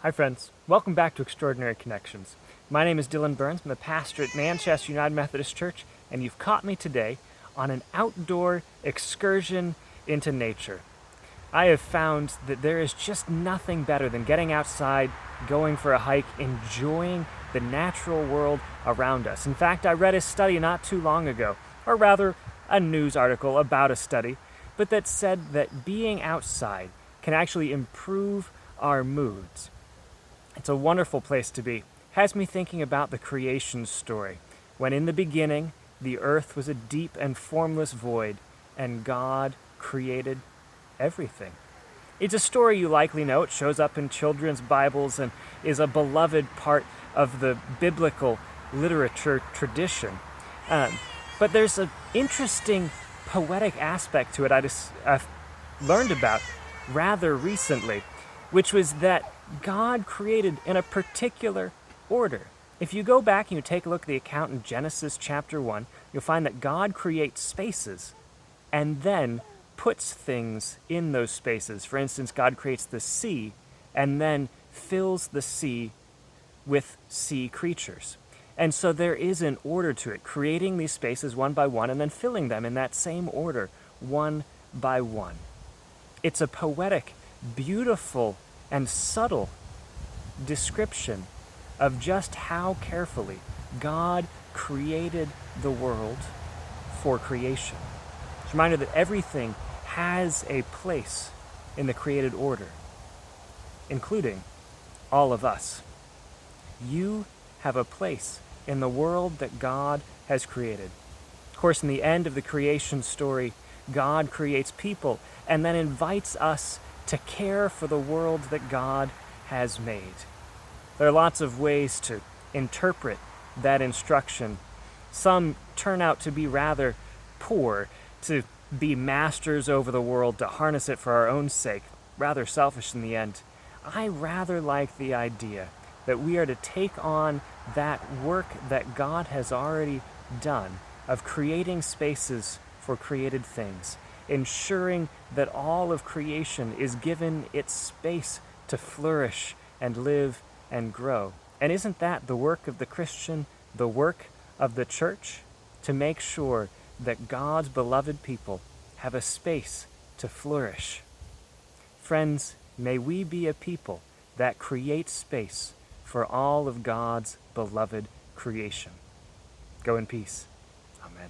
Hi friends, welcome back to Extraordinary Connections. My name is Dillon Burns, I'm the pastor at Manchester United Methodist Church, and you've caught me today on an outdoor excursion into nature. I have found that there is just nothing better than getting outside, going for a hike, enjoying the natural world around us. In fact, I read a study not too long ago, or rather a news article about a study, but that said that being outside can actually improve our moods. It's a wonderful place to be. Has me thinking about the creation story, when in the beginning the earth was a deep and formless void, and God created everything. It's a story you likely know. It shows up in children's Bibles and is a beloved part of the biblical literature tradition. But there's an interesting poetic aspect to it I've learned about rather recently, which was that God created in a particular order. If you go back and you take a look at the account in Genesis chapter 1, you'll find that God creates spaces and then puts things in those spaces. For instance, God creates the sea and then fills the sea with sea creatures. And so there is an order to it, creating these spaces one by one and then filling them in that same order, one by one. It's a poetic, beautiful, and subtle description of just how carefully God created the world for creation. It's a reminder that everything has a place in the created order, including all of us. You have a place in the world that God has created. Of course, in the end of the creation story, God creates people and then invites us to care for the world that God has made. There are lots of ways to interpret that instruction. Some turn out to be rather poor, to be masters over the world, to harness it for our own sake, rather selfish in the end. I rather like the idea that we are to take on that work that God has already done of creating spaces for created things, ensuring that all of creation is given its space to flourish and live and grow. And isn't that the work of the Christian, the work of the church? To make sure that God's beloved people have a space to flourish. Friends, may we be a people that create space for all of God's beloved creation. Go in peace. Amen.